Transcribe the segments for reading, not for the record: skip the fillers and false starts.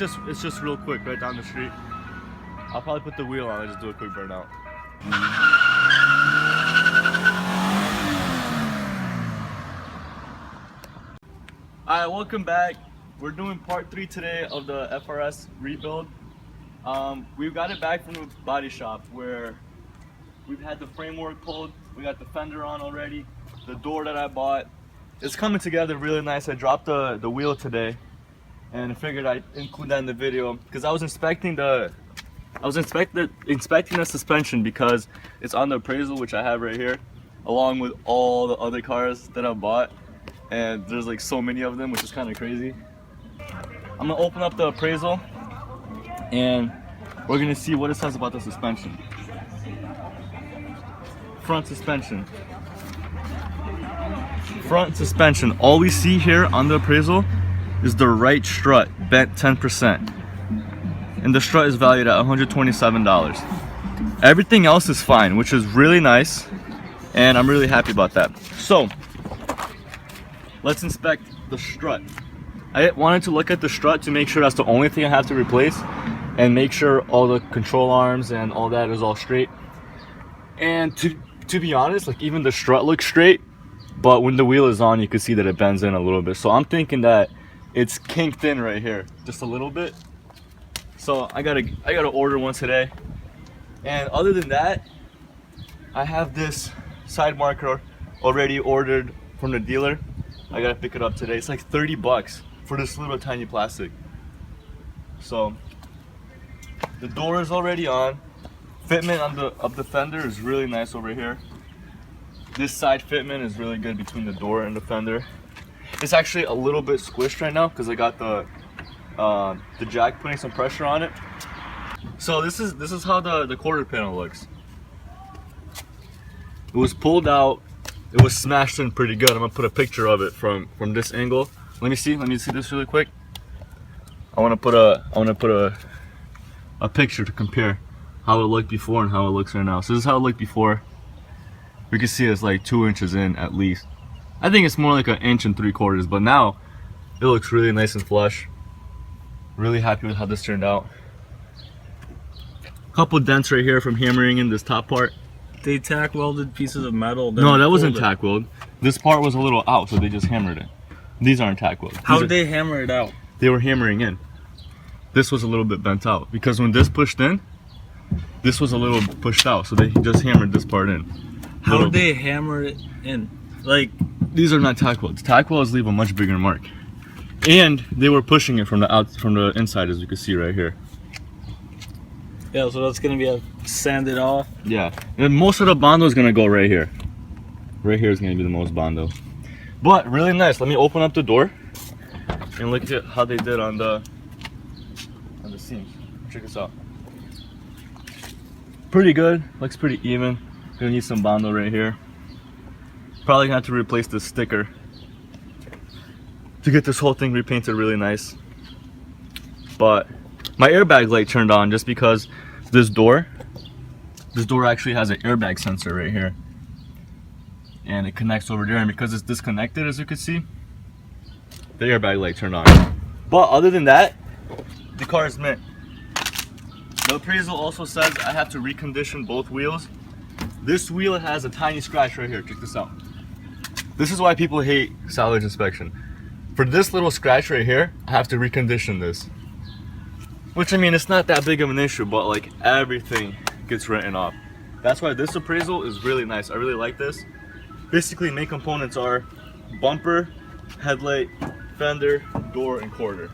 It's just real quick, right down the street. I'll probably put the wheel on and just do a quick burnout. Alright, welcome back. We're doing part 3 today of the FRS rebuild. We've got it back from the body shop where we've had the framework pulled. We got the fender on already. The door that I bought. It's coming together really nice. I dropped the wheel today and I figured I'd include that in the video because I was inspecting the suspension because it's on the appraisal, which I have right here, along with all the other cars that I bought, and there's like so many of them, which is kind of crazy. I'm gonna open up the appraisal and we're gonna see what it says about the suspension. Front suspension. Front suspension. All we see here on the appraisal is the right strut bent 10%. And the strut is valued at $127. Everything else is fine, which is really nice, and I'm really happy about that. So let's inspect the strut. I wanted to look at the strut to make sure that's the only thing I have to replace, and make sure all the control arms and all that is all straight. And to be honest, like even the strut looks straight, but when the wheel is on, you can see that it bends in a little bit. So I'm thinking that it's kinked in right here just a little bit. So I gotta order one today. And other than that, I have this side marker already ordered from the dealer. I gotta pick it up today. It's like 30 bucks for this little tiny plastic. So the door is already on. Fitment of the fender is really nice over here. This side fitment is really good between the door and the fender. It's actually a little bit squished right now because I got the jack putting some pressure on it. So this is how the quarter panel looks. It was pulled out. It was smashed in pretty good. I'm gonna put a picture of it from this angle. Let me see this really quick. I want to put a picture to compare how it looked before and how it looks right now. So this is how it looked before. You can see it's like 2 inches in at least. I think it's more like 1 3/4 inches, but now it looks really nice and flush. Really happy with how this turned out. Couple dents right here from hammering in this top part. They tack welded pieces of metal. No, that wasn't tack weld. This part was a little out, so they just hammered it. These aren't tack weld. How did they hammer it out? They were hammering in. This was a little bit bent out because when this pushed in, this was a little pushed out, so they just hammered this part in. How did they hammer it in? Like, these are not tack welds. Tack welds leave a much bigger mark. And they were pushing it from the inside, as you can see right here. Yeah, so that's gonna be sanded off. Yeah, and most of the bondo is gonna go right here. Right here is gonna be the most bondo. But really nice. Let me open up the door and look at how they did on the seams. Check this out. Pretty good. Looks pretty even. Gonna need some bondo right here. Probably gonna have to replace this sticker to get this whole thing repainted really nice. But my airbag light turned on just because this door actually has an airbag sensor right here, and it connects over there, and because it's disconnected, as you can see, the airbag light turned on. But other than that, the car is mint. The appraisal also says I have to recondition both wheels. This wheel has a tiny scratch right here. Check this out. This is why people hate salvage inspection. For this little scratch right here, I have to recondition this. Which, I mean, it's not that big of an issue, but like everything gets written off. That's why this appraisal is really nice. I really like this. Basically, main components are bumper, headlight, fender, door, and quarter.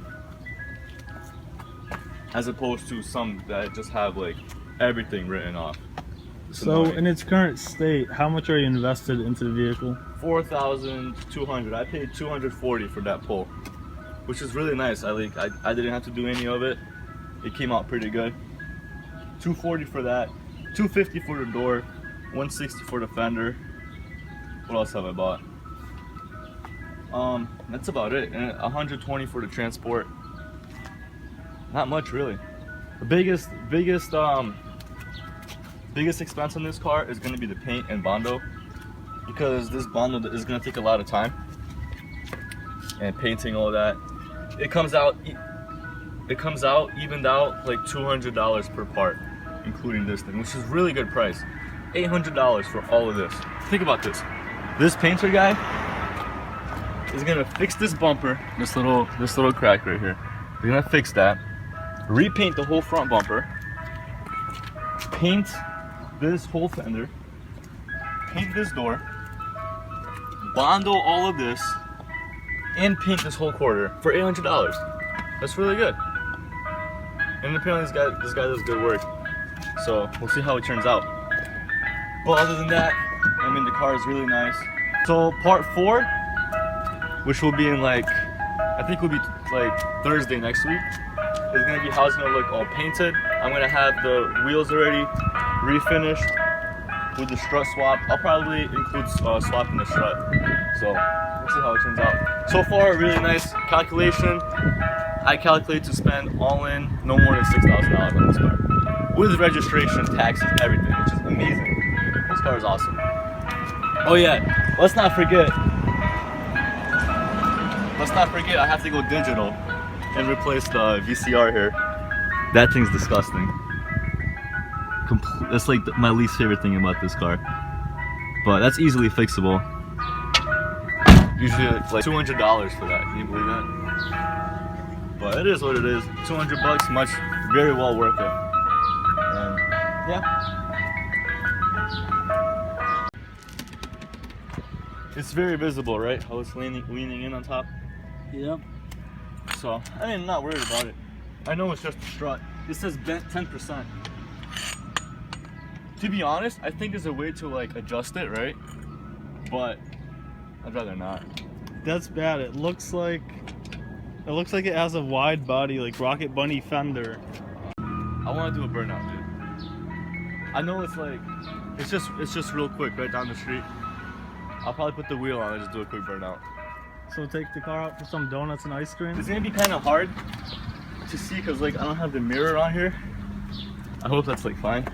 As opposed to some that just have like everything written off. So in its current state, how much are you invested into the vehicle? $4,200. I paid $240 for that pull, which is really nice. I didn't have to do any of it. It came out pretty good. $240 for that, $250 for the door, $160 for the fender. What else have I bought? That's about it. And $120 for the transport. Not much really. The biggest expense on this car is going to be the paint and bondo, because this bondo is going to take a lot of time, and painting all that. It comes out it comes out evened out like $200 per part, including this thing, which is really good price. $800 for all of this. Think about this. This painter guy is gonna fix this bumper, this little crack right here. We're gonna fix that, repaint the whole front bumper, paint this whole fender, paint this door, bondo all of this, and paint this whole quarter for $800. That's really good. And apparently this guy does good work. So we'll see how it turns out. But other than that, I mean, the car is really nice. So part 4, which will be in I think will be like Thursday next week, is gonna be how it's gonna look all painted. I'm gonna have the wheels already refinished with the strut swap. I'll probably include swapping the strut. So we'll see how it turns out. So far, really nice calculation. I calculate to spend all in no more than $6,000 on this car. With registration, taxes, everything, which is amazing. This car is awesome. Oh yeah, let's not forget, I have to go digital and replace the VCR here. That thing's disgusting. That's like my least favorite thing about this car. But that's easily fixable. Usually it's like $200 for that, can you believe that? But it is what it is. $200, very well worth it. And yeah. It's very visible, right? How it's leaning in on top. Yep. So, I mean, I'm not worried about it. I know it's just a strut. It says bent 10%. To be honest, I think there's a way to like adjust it, right? But I'd rather not. That's bad. It looks like it has a wide body, like Rocket Bunny fender. I want to do a burnout, dude. I know it's just real quick right down the street. I'll probably put the wheel on and just do a quick burnout. So take the car out for some donuts and ice cream? It's gonna be kind of hard to see because I don't have the mirror on here. I hope that's fine.